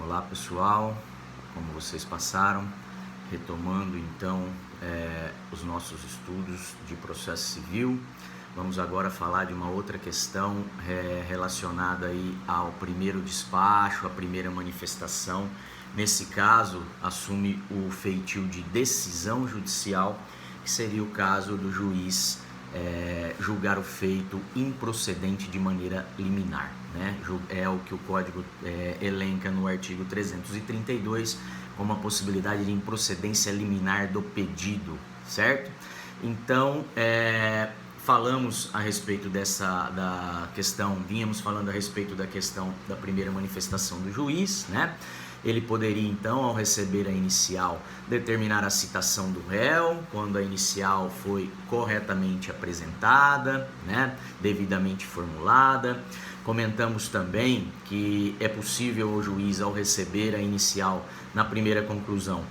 Olá pessoal, como vocês passaram? Retomando então os nossos estudos de processo civil, vamos agora falar de uma outra questão relacionada aí ao primeiro despacho, à primeira manifestação. Nesse caso, assume o feitio de decisão judicial, que seria o caso do juiz julgar o feito improcedente de maneira liminar, né? É o que o Código elenca no artigo 332 como a possibilidade de improcedência liminar do pedido, certo? Então, falamos a respeito da questão, vínhamos falando a respeito da questão da primeira manifestação do juiz, né? Ele poderia, então, ao receber a inicial, determinar a citação do réu, quando a inicial foi corretamente apresentada, né, devidamente formulada. Comentamos também que é possível o juiz, ao receber a inicial na primeira conclusão,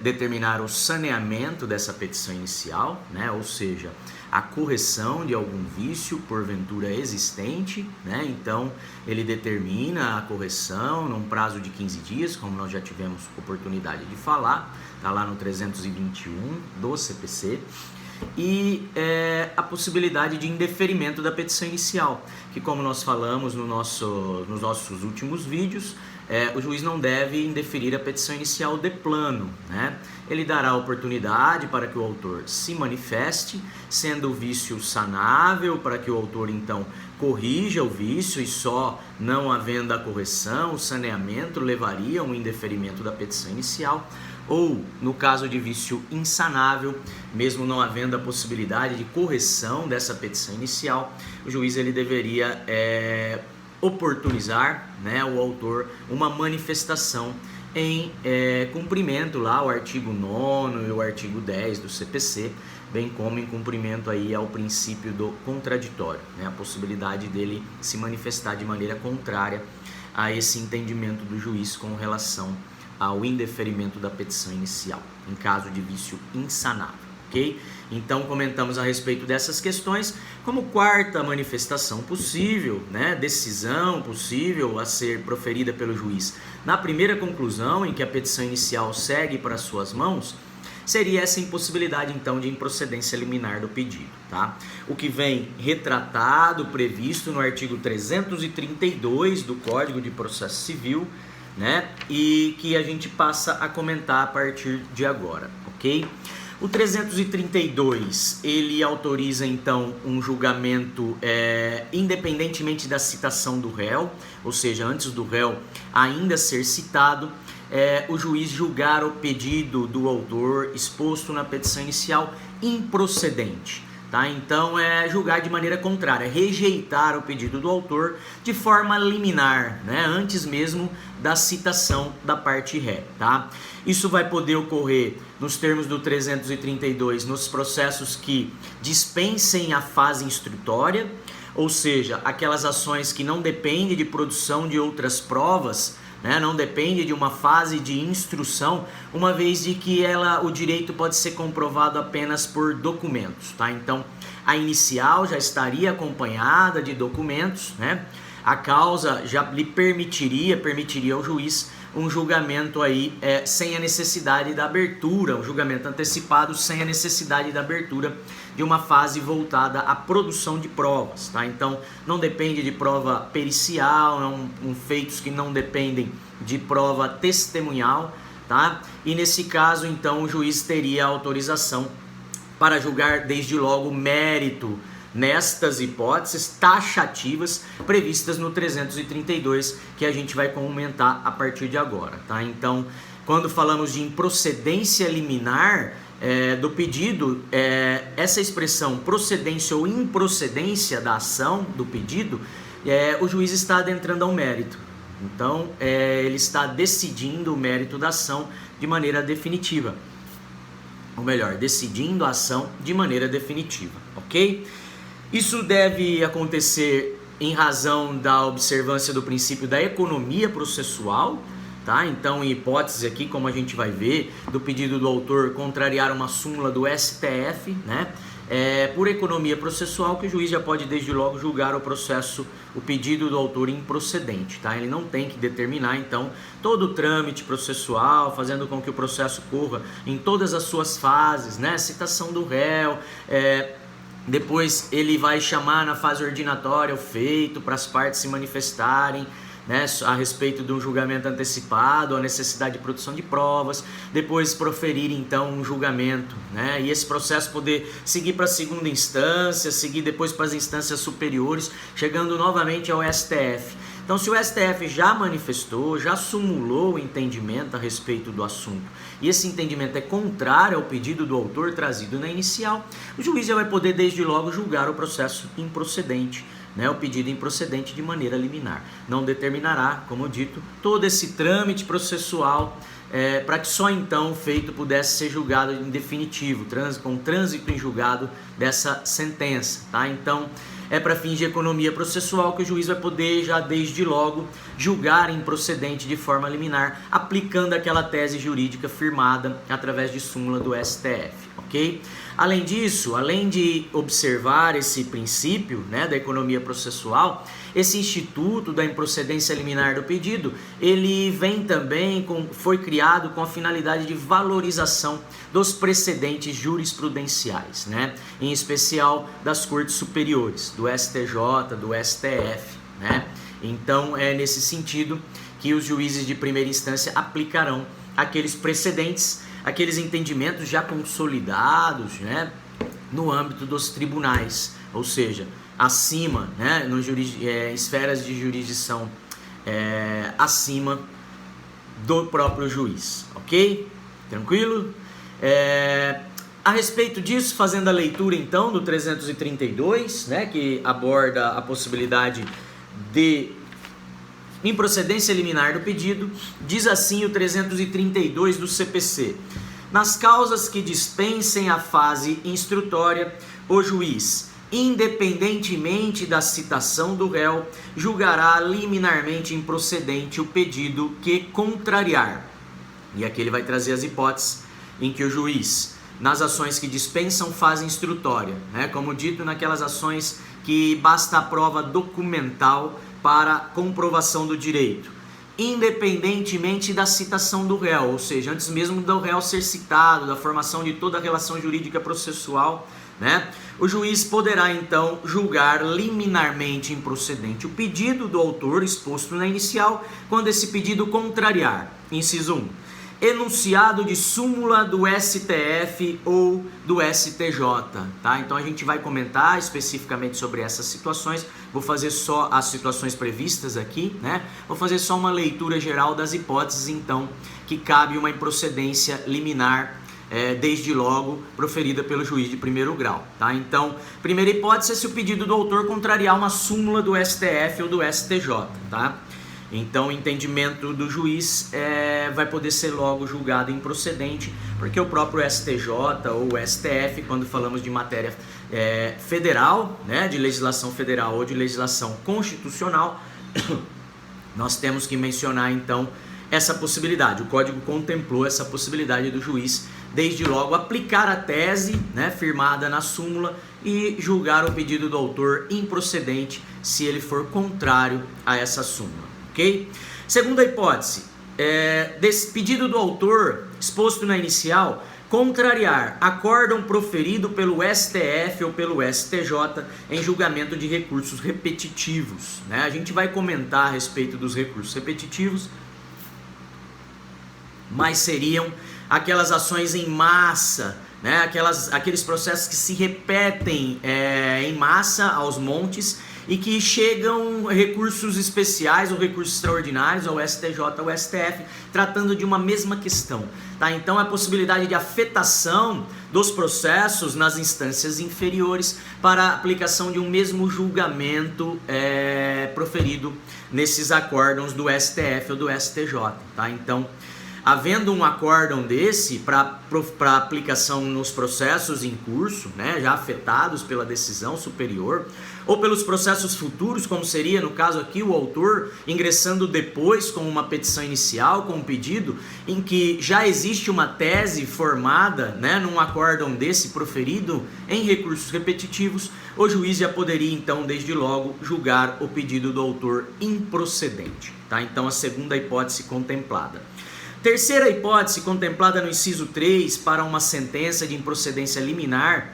determinar o saneamento dessa petição inicial, né, ou seja, a correção de algum vício porventura existente, né? Então ele determina a correção num prazo de 15 dias, como nós já tivemos oportunidade de falar, está lá no 321 do CPC, e a possibilidade de indeferimento da petição inicial, que como nós falamos nos nossos últimos vídeos, o juiz não deve indeferir a petição inicial de plano, né? Ele dará oportunidade para que o autor se manifeste, sendo o vício sanável, para que o autor então corrija o vício, e só não havendo a correção, o saneamento levaria a um indeferimento da petição inicial. Ou, no caso de vício insanável, mesmo não havendo a possibilidade de correção dessa petição inicial, o juiz ele deveria oportunizar, né, o autor uma manifestação em cumprimento lá ao artigo 9º e o artigo 10 do CPC, bem como em cumprimento aí ao princípio do contraditório, né, a possibilidade dele se manifestar de maneira contrária a esse entendimento do juiz com relação ao indeferimento da petição inicial, em caso de vício insanável, ok? Então comentamos a respeito dessas questões. Como quarta manifestação possível, né, decisão possível a ser proferida pelo juiz na primeira conclusão em que a petição inicial segue para suas mãos, seria essa impossibilidade então de improcedência liminar do pedido, tá? O que vem retratado, previsto no artigo 332 do Código de Processo Civil, né? E que a gente passa a comentar a partir de agora, ok? O 332, ele autoriza então um julgamento independentemente da citação do réu, ou seja, antes do réu ainda ser citado, o juiz julgar o pedido do autor exposto na petição inicial improcedente. Tá? Então julgar de maneira contrária, rejeitar o pedido do autor de forma liminar, né? Antes mesmo da citação da parte ré. Tá? Isso vai poder ocorrer nos termos do 332 nos processos que dispensem a fase instrutória, ou seja, aquelas ações que não dependem de produção de outras provas, né? Não depende de uma fase de instrução, uma vez de que o direito pode ser comprovado apenas por documentos, tá? Então, a inicial já estaria acompanhada de documentos, né? A causa já lhe permitiria ao juiz um julgamento aí sem a necessidade da abertura, um julgamento antecipado sem a necessidade da abertura de uma fase voltada à produção de provas, tá? Então, não depende de prova pericial, feitos que não dependem de prova testemunhal, tá? E nesse caso, então, o juiz teria autorização para julgar desde logo mérito nestas hipóteses taxativas previstas no 332, que a gente vai comentar a partir de agora, tá? Então, quando falamos de improcedência liminar do pedido, essa expressão procedência ou improcedência da ação do pedido, o juiz está adentrando ao mérito. Então, ele está decidindo o mérito da ação de maneira definitiva. Ou melhor, decidindo a ação de maneira definitiva, ok? Isso deve acontecer em razão da observância do princípio da economia processual, tá? Então, em hipótese aqui, como a gente vai ver, do pedido do autor contrariar uma súmula do STF, né? por economia processual, que o juiz já pode desde logo julgar o pedido do autor improcedente, tá? Ele não tem que determinar, então, todo o trâmite processual, fazendo com que o processo corra em todas as suas fases, né? Citação do réu, depois ele vai chamar na fase ordinatória o feito para as partes se manifestarem, né, a respeito de um julgamento antecipado, a necessidade de produção de provas, depois proferir então um julgamento, né, e esse processo poder seguir para a segunda instância, seguir depois para as instâncias superiores, chegando novamente ao STF. Então, se o STF já manifestou, já sumulou o entendimento a respeito do assunto, e esse entendimento é contrário ao pedido do autor trazido na inicial, o juiz já vai poder desde logo julgar o processo improcedente, né, o pedido improcedente de maneira liminar. Não determinará, como dito, todo esse trâmite processual para que só então o feito pudesse ser julgado em definitivo, com trânsito em julgado dessa sentença, tá? Então, é para fins de economia processual que o juiz vai poder já desde logo julgar improcedente de forma liminar, aplicando aquela tese jurídica firmada através de súmula do STF, ok? Além disso, além de observar esse princípio, né, da economia processual, esse instituto da improcedência liminar do pedido, ele vem também, foi criado com a finalidade de valorização dos precedentes jurisprudenciais, né, em especial das cortes superiores, do STJ, do STF, né. Então é nesse sentido que os juízes de primeira instância aplicarão aqueles precedentes, aqueles entendimentos já consolidados, né, no âmbito dos tribunais, ou seja, acima, né, esferas de jurisdição acima do próprio juiz, ok? Tranquilo? A respeito disso, fazendo a leitura então do 332, né, que aborda a possibilidade de improcedência liminar do pedido, diz assim o 332 do CPC: nas causas que dispensem a fase instrutória, o juiz, independentemente da citação do réu, julgará liminarmente improcedente o pedido que contrariar. E aqui ele vai trazer as hipóteses em que o juiz, nas ações que dispensam fase instrutória, né, como dito, naquelas ações que basta a prova documental para comprovação do direito, independentemente da citação do réu, ou seja, antes mesmo do réu ser citado, da formação de toda a relação jurídica processual, né, o juiz poderá então julgar liminarmente improcedente o pedido do autor exposto na inicial, quando esse pedido contrariar, inciso 1, enunciado de súmula do STF ou do STJ, tá? Então a gente vai comentar especificamente sobre essas situações. Vou fazer só as situações previstas aqui, né? Vou fazer só uma leitura geral das hipóteses, então, que cabe uma improcedência liminar, desde logo proferida pelo juiz de primeiro grau, tá? Então, primeira hipótese é se o pedido do autor contrariar uma súmula do STF ou do STJ, tá? Então, o entendimento do juiz vai poder ser logo julgado improcedente, porque o próprio STJ ou o STF, quando falamos de matéria federal, né, de legislação federal ou de legislação constitucional, nós temos que mencionar, então, essa possibilidade. O Código contemplou essa possibilidade do juiz, desde logo, aplicar a tese, né, firmada na súmula e julgar o pedido do autor improcedente se ele for contrário a essa súmula. Okay? Segunda hipótese, desse pedido do autor exposto na inicial contrariar acórdão proferido pelo STF ou pelo STJ em julgamento de recursos repetitivos, né? A gente vai comentar a respeito dos recursos repetitivos, mas seriam aquelas ações em massa, né? Aqueles processos que se repetem em massa aos montes e que chegam recursos especiais ou recursos extraordinários ao STJ ou STF, tratando de uma mesma questão, tá? Então, a possibilidade de afetação dos processos nas instâncias inferiores para a aplicação de um mesmo julgamento proferido nesses acórdãos do STF ou do STJ, tá? Então, havendo um acórdão desse para aplicação nos processos em curso, né, já afetados pela decisão superior, ou pelos processos futuros, como seria no caso aqui o autor ingressando depois com uma petição inicial, com um pedido, em que já existe uma tese formada, né, num acórdão desse proferido em recursos repetitivos, o juiz já poderia então desde logo julgar o pedido do autor improcedente, tá? Então a segunda hipótese contemplada. Terceira hipótese contemplada no inciso 3 para uma sentença de improcedência liminar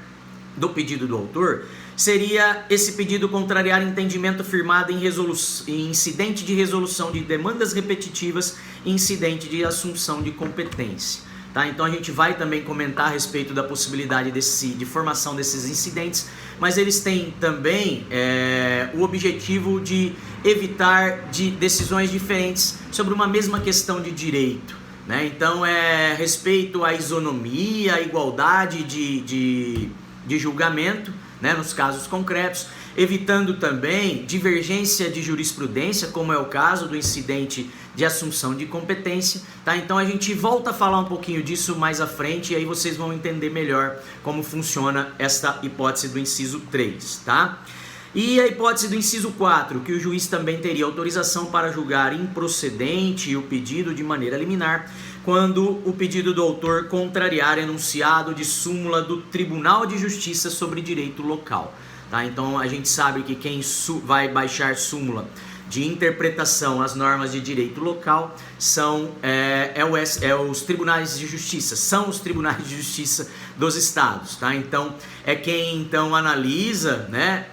do pedido do autor seria esse pedido contrariar entendimento firmado em incidente de resolução de demandas repetitivas e incidente de assunção de competência. Tá? Então a gente vai também comentar a respeito da possibilidade de formação desses incidentes, mas eles têm também o objetivo de evitar decisões diferentes sobre uma mesma questão de direito. Né? Então respeito à isonomia, à igualdade de julgamento, né, nos casos concretos, evitando também divergência de jurisprudência, como é o caso do incidente de assunção de competência, tá? Então a gente volta a falar um pouquinho disso mais à frente e aí vocês vão entender melhor como funciona esta hipótese do inciso 3, tá? E a hipótese do inciso 4, que o juiz também teria autorização para julgar improcedente o pedido de maneira liminar, quando o pedido do autor contrariar enunciado de súmula do Tribunal de Justiça sobre direito local. Tá? Então a gente sabe que quem vai baixar súmula de interpretação às normas de direito local são os tribunais de justiça, são os tribunais de justiça dos estados, tá? Então é quem então analisa, né,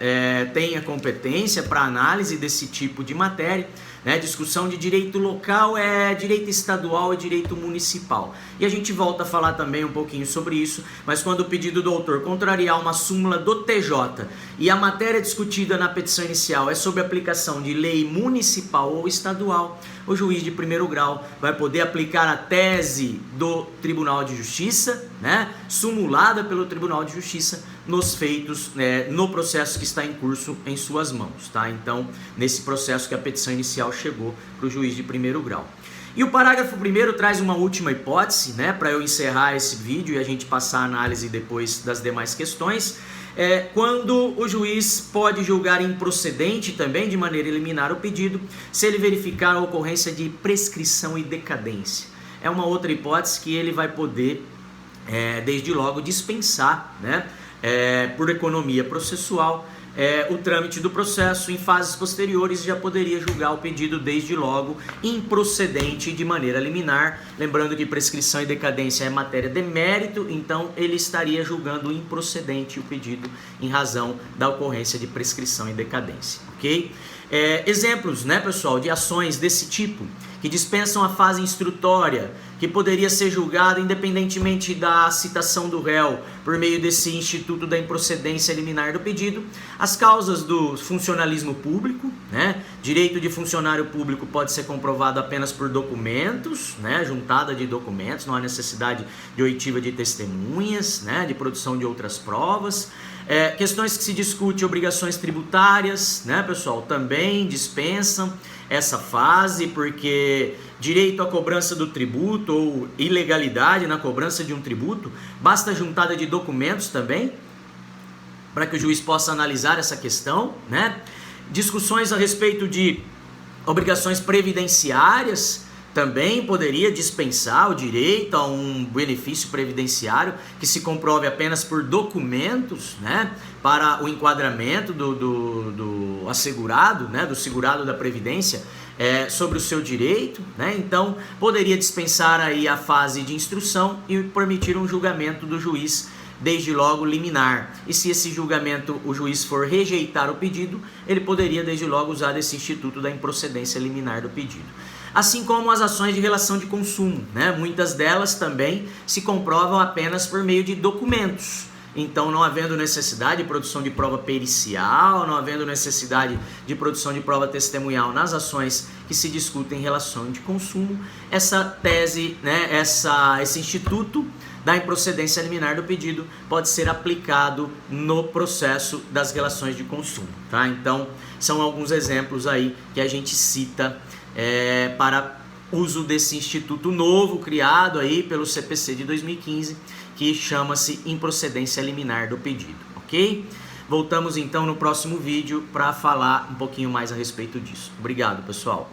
tem a competência para análise desse tipo de matéria. Né, discussão de direito local é direito estadual e direito municipal. E a gente volta a falar também um pouquinho sobre isso, mas quando o pedido do autor contrariar uma súmula do TJ e a matéria discutida na petição inicial é sobre aplicação de lei municipal ou estadual, o juiz de primeiro grau vai poder aplicar a tese do Tribunal de Justiça, né, sumulada pelo Tribunal de Justiça, nos feitos, no processo que está em curso em suas mãos, tá? Então, nesse processo que a petição inicial chegou para o juiz de primeiro grau. E o parágrafo 1º traz uma última hipótese, né, para eu encerrar esse vídeo e a gente passar a análise depois das demais questões, quando o juiz pode julgar improcedente também de maneira liminar o pedido, se ele verificar a ocorrência de prescrição e decadência. É uma outra hipótese que ele vai poder, desde logo, dispensar, né, por economia processual, o trâmite do processo. Em fases posteriores já poderia julgar o pedido desde logo improcedente de maneira liminar, lembrando que prescrição e decadência é matéria de mérito, então ele estaria julgando improcedente o pedido em razão da ocorrência de prescrição e decadência, ok? Exemplos, né, pessoal, de ações desse tipo que dispensam a fase instrutória, que poderia ser julgada independentemente da citação do réu por meio desse instituto da improcedência liminar do pedido, as causas do funcionalismo público, né? Direito de funcionário público pode ser comprovado apenas por documentos, né? Juntada de documentos, não há necessidade de oitiva de testemunhas, né? De produção de outras provas. Questões que se discute obrigações tributárias, né, pessoal, também dispensam essa fase, porque direito à cobrança do tributo ou ilegalidade na cobrança de um tributo, basta juntada de documentos também, para que o juiz possa analisar essa questão, né? Discussões a respeito de obrigações previdenciárias, também poderia dispensar o direito a um benefício previdenciário que se comprove apenas por documentos, né, para o enquadramento do assegurado, né, do segurado da Previdência, sobre o seu direito, né? Então poderia dispensar aí a fase de instrução e permitir um julgamento do juiz desde logo liminar. E se esse julgamento o juiz for rejeitar o pedido, ele poderia desde logo usar esse instituto da improcedência liminar do pedido. Assim como as ações de relação de consumo, né? Muitas delas também se comprovam apenas por meio de documentos. Então, não havendo necessidade de produção de prova pericial, não havendo necessidade de produção de prova testemunhal nas ações que se discutem em relação de consumo, essa tese, né, esse instituto da improcedência liminar do pedido pode ser aplicado no processo das relações de consumo, tá? Então, são alguns exemplos aí que a gente cita para uso desse instituto novo criado aí pelo CPC de 2015, que chama-se improcedência liminar do pedido, ok? Voltamos então no próximo vídeo para falar um pouquinho mais a respeito disso. Obrigado, pessoal.